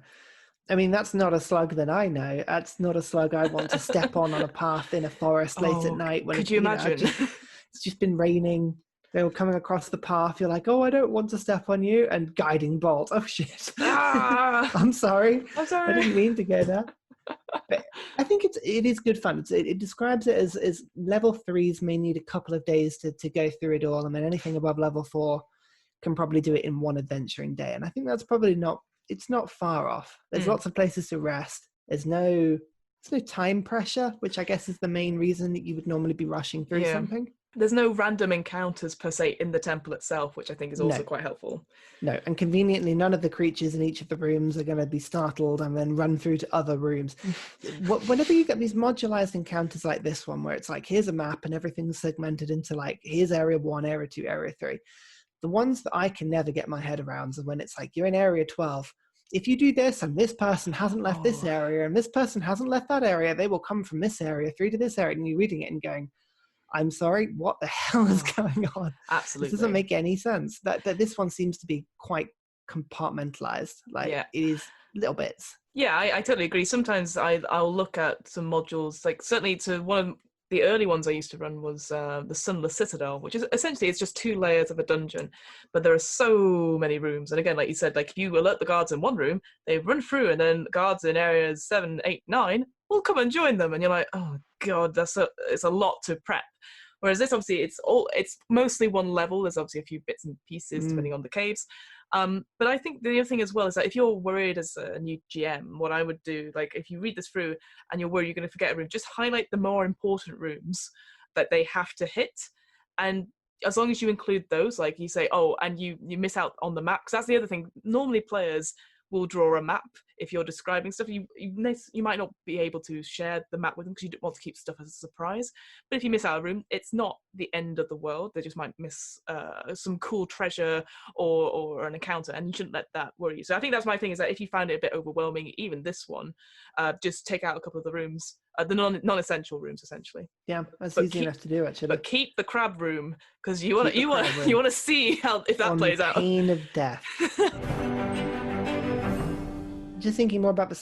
[SPEAKER 1] I mean, that's not a slug that I know. That's not a slug I want to step on a path in a forest late at
[SPEAKER 2] Oh,
[SPEAKER 1] night when
[SPEAKER 2] could you imagine?
[SPEAKER 1] it's just been raining. They were coming across the path. You're like, oh, I don't want to step on you. And guiding bolt. Oh, shit.
[SPEAKER 2] Ah,
[SPEAKER 1] I'm sorry.
[SPEAKER 2] I'm
[SPEAKER 1] I
[SPEAKER 2] sorry.
[SPEAKER 1] didn't mean to go there. But I think it is good fun. It describes it as level 3s may need a couple of days to go through it all. I mean, anything above level 4 can probably do it in one adventuring day. And I think that's probably it's not far off. There's lots of places to rest. There's no time pressure, which I guess is the main reason that you would normally be rushing through something.
[SPEAKER 2] There's no random encounters per se in the temple itself, which I think is also
[SPEAKER 1] No.
[SPEAKER 2] quite helpful.
[SPEAKER 1] No, and conveniently, none of the creatures in each of the rooms are going to be startled and then run through to other rooms. Whenever you get these modularized encounters like this one, where it's like, here's a map and everything's segmented into like, here's area 1, area 2, area 3. The ones that I can never get my head around are when it's like, you're in area 12. If you do this and this person hasn't left this area and this person hasn't left that area, they will come from this area through to this area. And you're reading it and going, I'm sorry, what the hell is going on?
[SPEAKER 2] Absolutely.
[SPEAKER 1] This doesn't make any sense. That this one seems to be quite compartmentalized. Like it is little bits.
[SPEAKER 2] Yeah, I totally agree. Sometimes I'll look at some modules, like certainly to one of the early ones I used to run was the Sunless Citadel, which is essentially it's just 2 layers of a dungeon, but there are so many rooms. And again, like you said, like if you alert the guards in one room, they run through, and then guards in areas 7, 8, 9 will come and join them, and you're like, oh god, it's a lot to prep. Whereas this, obviously, it's mostly one level. There's obviously a few bits and pieces depending on the caves. But I think the other thing as well is that if you're worried as a new GM, what I would do, like if you read this through and you're worried you're going to forget a room, just highlight the more important rooms that they have to hit. And as long as you include those, like you say, oh, and you miss out on the map, because that's the other thing. Normally players will draw a map if you're describing stuff. You might not be able to share the map with them because you don't want to keep stuff as a surprise. But if you miss out a room, it's not the end of the world. They just might miss some cool treasure or an encounter, and you shouldn't let that worry you. So I think that's my thing, is that if you find it a bit overwhelming, even this one, just take out a couple of the rooms, the non-essential rooms, essentially.
[SPEAKER 1] Yeah, that's easy enough to do, actually.
[SPEAKER 2] But keep the crab room, because you want to see how if that plays out.
[SPEAKER 1] Pain of death. Just thinking more about the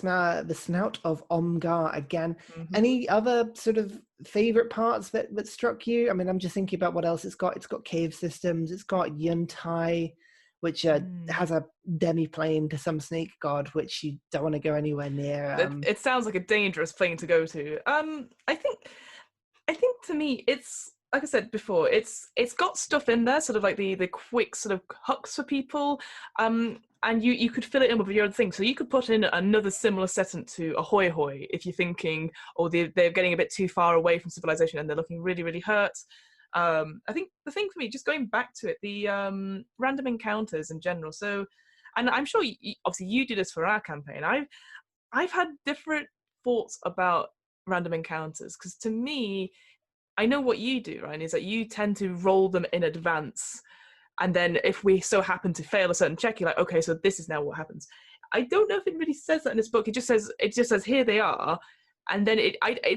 [SPEAKER 1] snout of Omgar again. Any other sort of favorite parts that struck you? I mean, I'm just thinking about what else it's got. It's got cave systems. It's got Yuntai, which has a demi-plane to some snake god, which you don't want to go anywhere near.
[SPEAKER 2] It sounds like a dangerous plane to go to. I think to me, it's, like I said before, it's got stuff in there, sort of like the quick sort of hooks for people. And you could fill it in with your own thing. So you could put in another similar setting to Ahoy Hoy if you're thinking, oh, they're getting a bit too far away from civilization and they're looking really, really hurt. I think the thing for me, just going back to it, the random encounters in general. So, and I'm sure obviously you do this for our campaign. I've had different thoughts about random encounters, because to me, I know what you do, right, is that you tend to roll them in advance. And then if we so happen to fail a certain check, you're like, okay, so this is now what happens. I don't know if it really says that in this book. It just says here they are. And then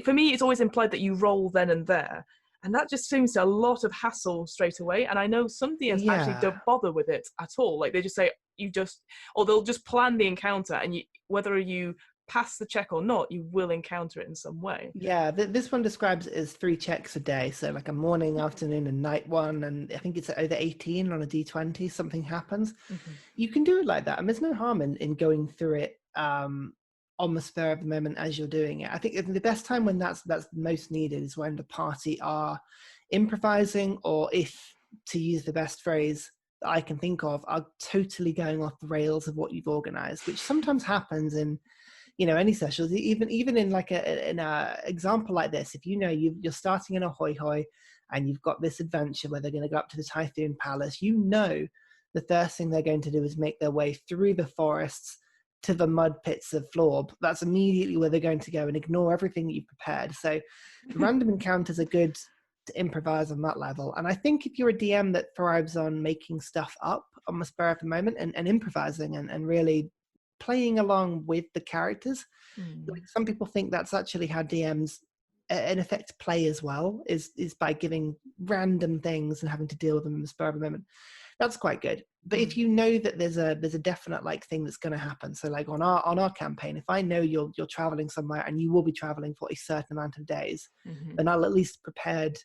[SPEAKER 2] for me, it's always implied that you roll then and there. And that just seems a lot of hassle straight away. And I know some DMs actually don't bother with it at all. Like they just say, or they'll just plan the encounter, and whether you pass the check or not, you will encounter it in some way.
[SPEAKER 1] Yeah, this one describes it as 3 checks a day, so like a morning, afternoon, and night one, and I think it's over 18 on a D20, something happens. You can do it like that, and there's no harm in going through it on the spur of the moment as you're doing it. I think the best time when that's most needed is when the party are improvising, or if, to use the best phrase that I can think of, are totally going off the rails of what you've organized, which sometimes happens in any sessions, even in like an example like this. If you're starting in a Hoi Hoi and you've got this adventure where they're going to go up to the Typhoon Palace, the first thing they're going to do is make their way through the forests to the mud pits of Florb. That's immediately where they're going to go and ignore everything that you've prepared. So random encounters are good to improvise on that level. And I think if you're a DM that thrives on making stuff up on the spur of the moment and improvising and really playing along with the characters. Like some people think that's actually how DMs in effect play as well, is by giving random things and having to deal with them in the spur of the moment. That's quite good. But if you know that there's a definite like thing that's going to happen, so like on our campaign, if I know you're traveling somewhere and you will be traveling for a certain amount of days, then I'll at least prepared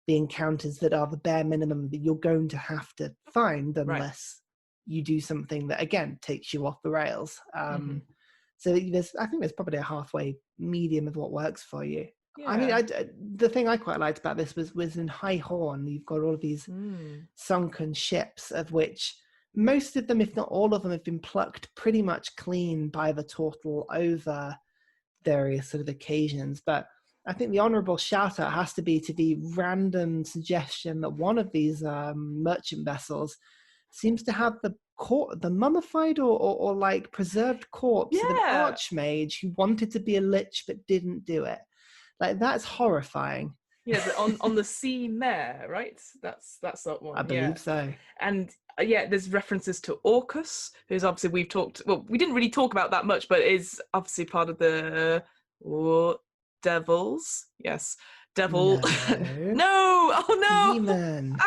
[SPEAKER 1] the encounters that are the bare minimum that you're going to have to find unless you do something that again takes you off the rails. So I think there's probably a halfway medium of what works for you. Yeah. I mean, the thing I quite liked about this was in High Horn, you've got all of these sunken ships, of which most of them, if not all of them, have been plucked pretty much clean by the Tortle over various sort of occasions. But I think the honourable shout out has to be to the random suggestion that one of these merchant vessels seems to have the mummified or like preserved corpse of an archmage who wanted to be a lich but didn't do it. Like, that's horrifying.
[SPEAKER 2] Yeah, on the sea mare, right? That's that one.
[SPEAKER 1] I believe so.
[SPEAKER 2] And there's references to Orcus, who's obviously we didn't really talk about that much, but is obviously part of the devils. Yes. Devil. No. Oh no.
[SPEAKER 1] Demon.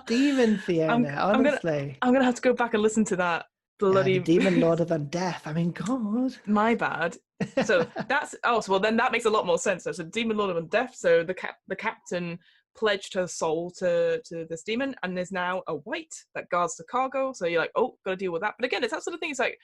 [SPEAKER 1] Demon Fiona, honestly.
[SPEAKER 2] I'm gonna have to go back and listen to that bloody
[SPEAKER 1] the Demon Lord of Undeath. I mean, God.
[SPEAKER 2] My bad. So that's then that makes a lot more sense. So Demon Lord of Undeath. So the captain pledged her soul to this demon, and there's now a wight that guards the cargo. So you're like, oh, gotta deal with that. But again, it's that sort of thing. It's like,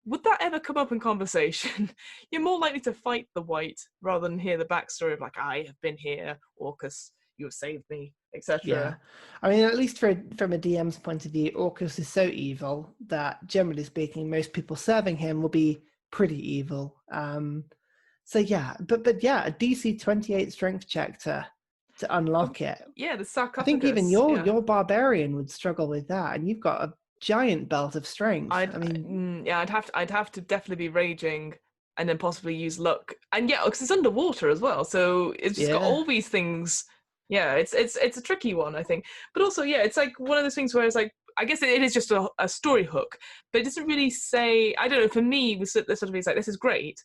[SPEAKER 2] would that ever come up in conversation? You're more likely to fight the wight rather than hear the backstory of like, I have been here, Orcus, you have saved me, etc.
[SPEAKER 1] Yeah, I mean, at least from a DM's point of view, Orcus is so evil that, generally speaking, most people serving him will be pretty evil. So yeah, but yeah, a DC 28 strength check to unlock it.
[SPEAKER 2] Yeah, the sarcophagus.
[SPEAKER 1] I think even your barbarian would struggle with that, and you've got a giant belt of strength.
[SPEAKER 2] I'd have to definitely be raging and then possibly use luck, and because it's underwater as well, so it's just got all these things. Yeah, it's a tricky one, I think, but also it's like one of those things where it's like, I guess it is just a story hook, but it doesn't really say, I don't know, for me this sort of is like, this is great,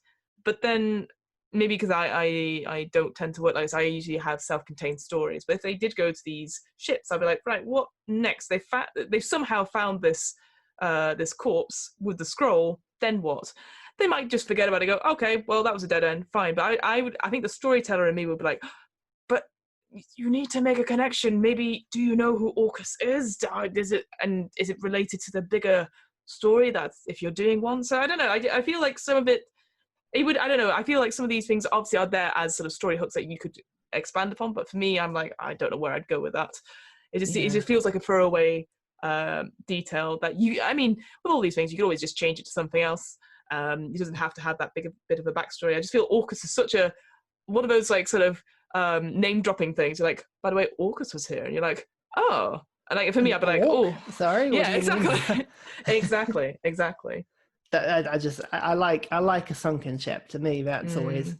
[SPEAKER 2] but then maybe because I don't tend to work like this, I usually have self-contained stories. But if they did go to these ships, I'd be like, right, what next? They've somehow found this this corpse with the scroll. Then what? They might just forget about it. And go, okay, well that was a dead end, fine. But I think the storyteller in me would be like, but you need to make a connection. Maybe, do you know who Orcus is? Is it related to the bigger story? That's if you're doing one. So I don't know. I feel like some of it. I don't know, I feel like some of these things obviously are there as sort of story hooks that you could expand upon, but for me, I'm like, I don't know where I'd go with that. It just feels like a throwaway detail that with all these things, you could always just change it to something else. It doesn't have to have that bit of a backstory. I just feel Orcus is such one of those like sort of name-dropping things. You're like, by the way, Orcus was here, and you're like, oh. And like for me, I'd be like, oh.
[SPEAKER 1] Sorry?
[SPEAKER 2] Yeah, exactly. Exactly.
[SPEAKER 1] I like a sunken ship. To me, that's always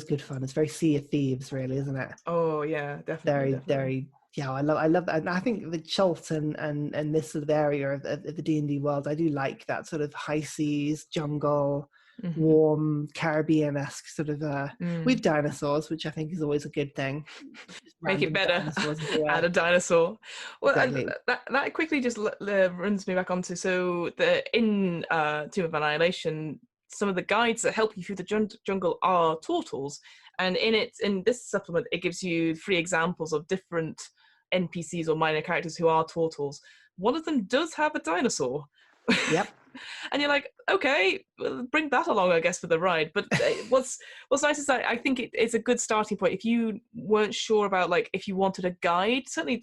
[SPEAKER 1] good fun. It's very Sea of Thieves, really, isn't it?
[SPEAKER 2] Oh yeah, definitely.
[SPEAKER 1] Very. Yeah, I love that. And I think the Chult and this sort of area of the D&D world, I do like that sort of high seas, jungle, warm, Caribbean-esque sort of with dinosaurs, which I think is always a good thing.
[SPEAKER 2] Make it better. Add a dinosaur. Well, exactly. That quickly just runs me back onto, so in Tomb of Annihilation, some of the guides that help you through the jungle are Tortles, and in this supplement it gives you 3 examples of different NPCs or minor characters who are Tortles. One of them does have a dinosaur.
[SPEAKER 1] Yep.
[SPEAKER 2] And you're like, okay, well, bring that along, I guess, for the ride. But what's nice is that I think it's a good starting point. If you weren't sure about, like, if you wanted a guide, certainly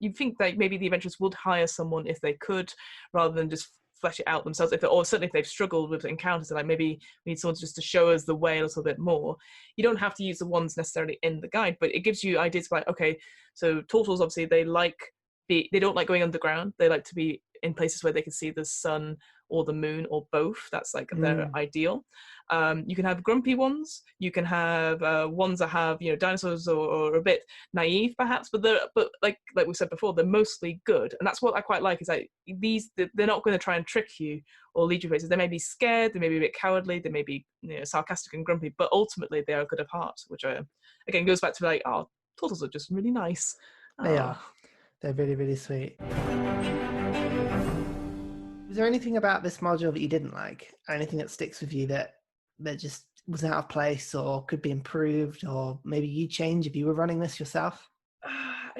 [SPEAKER 2] you'd think that maybe the adventurers would hire someone if they could, rather than just flesh it out themselves. Or certainly if they've struggled with encounters, like maybe we need someone just to show us the way a little bit more. You don't have to use the ones necessarily in the guide, but it gives you ideas like, okay, so Tortles, obviously, they don't like going underground. They like to be in places where they can see the sun or the moon or both. That's like their ideal. You can have grumpy ones. You can have ones that have, dinosaurs or a bit naive perhaps, but like we said before, they're mostly good. And that's what I quite like, is like they're not going to try and trick you or lead you places. They may be scared, they may be a bit cowardly, they may be sarcastic and grumpy, but ultimately they are good of heart, which again goes back to like, Tortles are just really nice.
[SPEAKER 1] They are. They're really, really sweet. Was there anything about this module that you didn't like? Anything that sticks with you that just was out of place or could be improved, or maybe you change if you were running this yourself?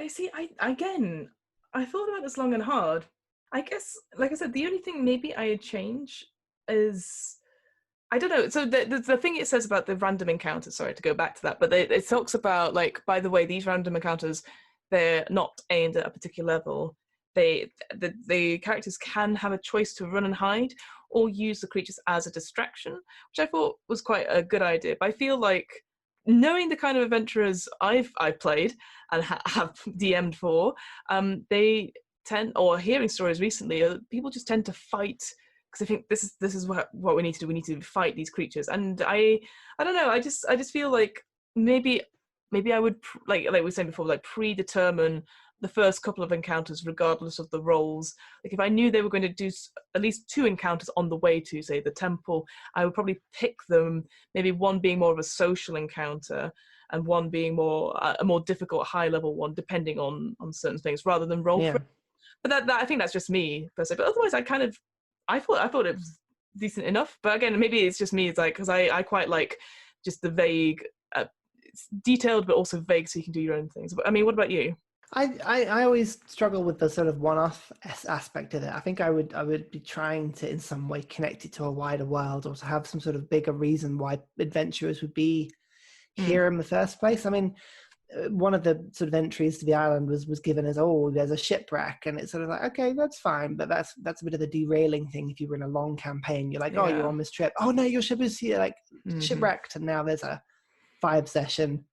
[SPEAKER 2] See, I thought about this long and hard. I guess, like I said, the only thing maybe I'd change is, I don't know. So the thing it says about the random encounters, sorry to go back to that, but it talks about, like, by the way, these random encounters, they're not aimed at a particular level. The characters can have a choice to run and hide or use the creatures as a distraction, which I thought was quite a good idea. But I feel like, knowing the kind of adventurers I've played and have DM'd for, they tend, or hearing stories recently, people just tend to fight because I think this is what we need to do. We need to fight these creatures, and I don't know. I just feel like maybe I would, like we were saying before, like, predetermine the first couple of encounters regardless of the roles. Like, if I knew they were going to do at least 2 encounters on the way to, say, the temple, I would probably pick them, maybe one being more of a social encounter and one being more a more difficult high level one, depending on certain things, rather than roll for it. But that I think that's just me per se. But otherwise, I thought it was decent enough. But again, maybe it's just me. It's like, because I quite like just the vague, it's detailed but also vague, so you can do your own things. But I mean, what about you?
[SPEAKER 1] I always struggle with the sort of one-off aspect of it. I think I would be trying to in some way connect it to a wider world, or to have some sort of bigger reason why adventurers would be here in the first place. I mean, one of the sort of entries to the island was given as, oh, there's a shipwreck, and it's sort of like, okay, that's fine, but that's a bit of a derailing thing. If you were in a long campaign, you're like, oh, you're on this trip, oh no, your ship is here, like shipwrecked, and now there's a 5-session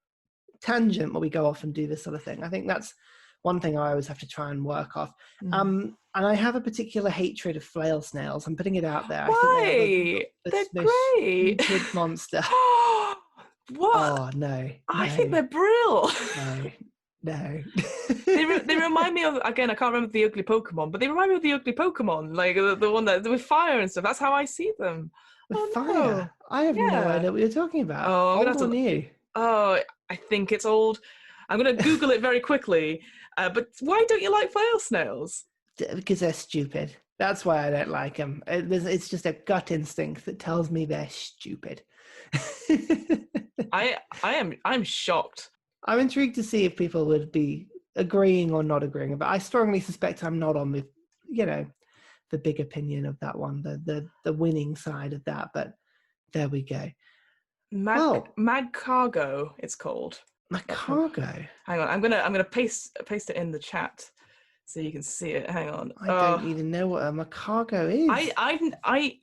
[SPEAKER 1] tangent where we go off and do this sort of thing. I think that's one thing I always have to try and work off. And I have a particular hatred of flail snails. I'm putting it out there.
[SPEAKER 2] Why?
[SPEAKER 1] I think
[SPEAKER 2] they're great.
[SPEAKER 1] Stupid monster.
[SPEAKER 2] What?
[SPEAKER 1] Oh no!
[SPEAKER 2] I think they're brilliant.
[SPEAKER 1] No.
[SPEAKER 2] They remind me of, again, I can't remember the ugly Pokemon, but they remind me of the ugly Pokemon, like the one that with fire and stuff. That's how I see them.
[SPEAKER 1] With fire? No. I have no idea what you're talking about.
[SPEAKER 2] Oh, I'm
[SPEAKER 1] old
[SPEAKER 2] gonna have
[SPEAKER 1] or new?
[SPEAKER 2] Oh, I think it's old. I'm going to Google it very quickly. But why don't you like flail snails?
[SPEAKER 1] Because they're stupid. That's why I don't like them. It's just a gut instinct that tells me they're stupid.
[SPEAKER 2] I'm shocked.
[SPEAKER 1] I'm intrigued to see if people would be agreeing or not agreeing, but I strongly suspect I'm not on the, the big opinion of that one, the winning side of that. But there we go.
[SPEAKER 2] Magcargo, it's called.
[SPEAKER 1] Magcargo.
[SPEAKER 2] Hang on, I'm gonna paste it in the chat so you can see it. Hang on.
[SPEAKER 1] I don't even know what a Magcargo is.
[SPEAKER 2] I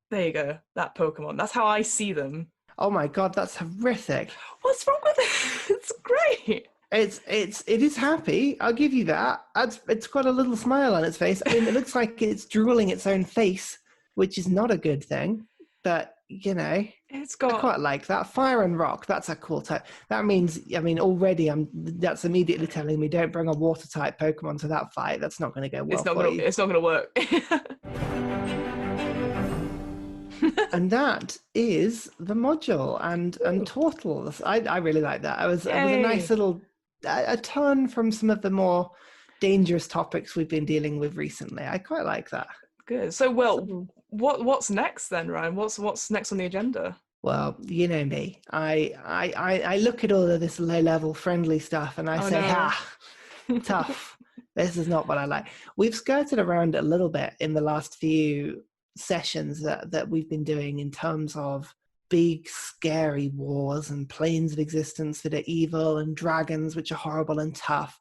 [SPEAKER 2] there you go. That Pokemon. That's how I see them.
[SPEAKER 1] Oh my god, that's horrific.
[SPEAKER 2] What's wrong with it? It's great.
[SPEAKER 1] It is happy. I'll give you that. It's got a little smile on its face. I mean, it looks like it's drooling its own face, which is not a good thing. But I quite like that. Fire and rock. That's a cool type. That means, already that's immediately telling me don't bring a water type Pokemon to that fight. That's not going to go well.
[SPEAKER 2] It's not going to work.
[SPEAKER 1] And that is the module and Tortles. I really like that. It was a nice little a turn from some of the more dangerous topics we've been dealing with recently. I quite like that.
[SPEAKER 2] Good. So, what's next then, Ryan? What's next on the agenda?
[SPEAKER 1] Well, you know me. I look at all of this low-level friendly stuff and I say, tough. This is not what I like. We've skirted around a little bit in the last few sessions that we've been doing in terms of big, scary wars and planes of existence that are evil and dragons which are horrible and tough.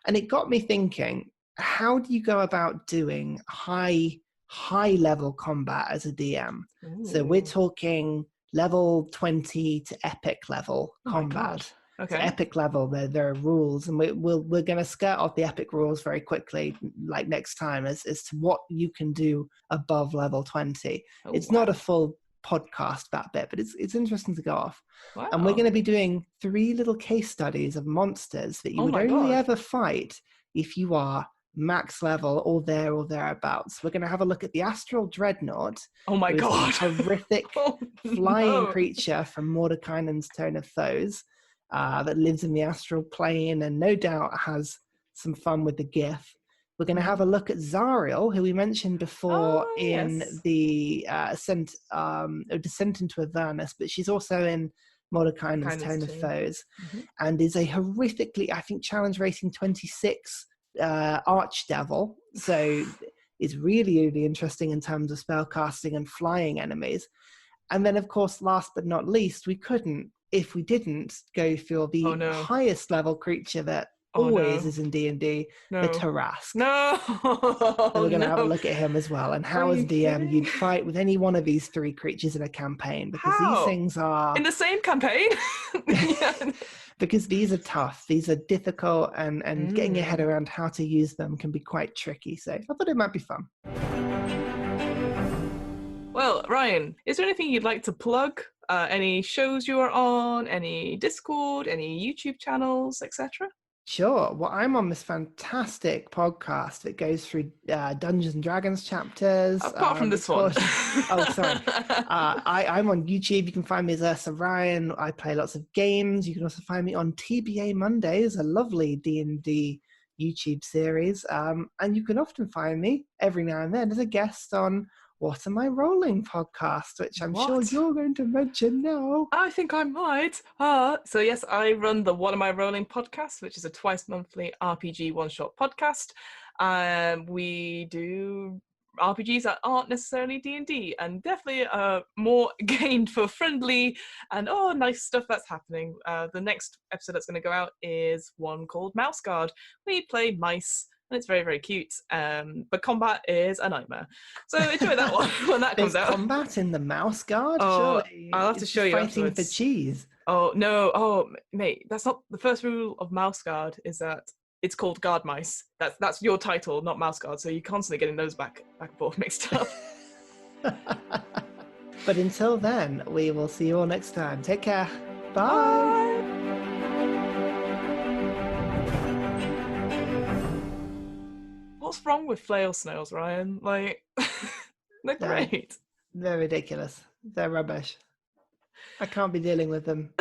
[SPEAKER 1] And it got me thinking, how do you go about doing high-level combat as a DM? Ooh. So we're talking level 20 to epic level combat. Okay. So epic level, there are rules, and we're going to skirt off the epic rules very quickly, like next time, as to what you can do above level 20. It's not a full podcast, that bit, but it's interesting to go off. Wow. And we're going to be doing 3 little case studies of monsters that you would only ever fight if you are max level or thereabouts. We're going to have a look at the Astral Dreadnought.
[SPEAKER 2] Oh my god!
[SPEAKER 1] A horrific flying creature from Mordekainen's Tone of Foes that lives in the astral plane and no doubt has some fun with the GIF. We're going to have a look at Zariel, who we mentioned before in
[SPEAKER 2] yes.
[SPEAKER 1] the Descent into Avernus, but she's also in Mordekainen's Tone of Foes, and is a horrifically, I think, challenge rating 26 archdevil. So it's really, really interesting in terms of spellcasting and flying enemies. And then, of course, last but not least, we couldn't, if we didn't, go for the highest level creature that always is in D&D, the Tarrasque.
[SPEAKER 2] No!
[SPEAKER 1] So we're going to have a look at him as well, and how as DM you'd fight with any one of these three creatures in a campaign, because these things are...
[SPEAKER 2] In the same campaign?
[SPEAKER 1] Because these are tough, these are difficult, and getting your head around how to use them can be quite tricky. So I thought it might be fun.
[SPEAKER 2] Well, Ryan, is there anything you'd like to plug? Any shows you are on, any Discord, any YouTube channels, etc.?
[SPEAKER 1] Sure. Well, I'm on this fantastic podcast that goes through Dungeons and Dragons chapters.
[SPEAKER 2] Apart from this one.
[SPEAKER 1] Oh, sorry. I'm on YouTube. You can find me as Ursa Ryan. I play lots of games. You can also find me on TBA Mondays, a lovely D&D YouTube series. And you can often find me every now and then as a guest on What Am I Rolling podcast, which I'm sure you're going to mention now.
[SPEAKER 2] I think I might. So yes, I run the What Am I Rolling podcast, which is a twice monthly RPG one-shot podcast. We do RPGs that aren't necessarily D&D, and definitely more gained for friendly and nice stuff that's happening. The next episode that's going to go out is one called Mouse Guard. We play mice, and it's very, very cute. But combat is a nightmare. So enjoy that one when that comes out.
[SPEAKER 1] Combat in the Mouse Guard?
[SPEAKER 2] Oh,
[SPEAKER 1] surely.
[SPEAKER 2] I'll have to show you
[SPEAKER 1] fighting
[SPEAKER 2] afterwards.
[SPEAKER 1] for cheese.
[SPEAKER 2] Oh, no. Oh, mate, that's not... The first rule of Mouse Guard is that it's called Guard Mice. That's your title, not Mouse Guard. So you're constantly getting those back and forth mixed up.
[SPEAKER 1] But until then, we will see you all next time. Take care. Bye.
[SPEAKER 2] Bye. What's wrong with flail snails, Ryan? Like, they're great.
[SPEAKER 1] They're ridiculous. They're rubbish. I can't be dealing with them.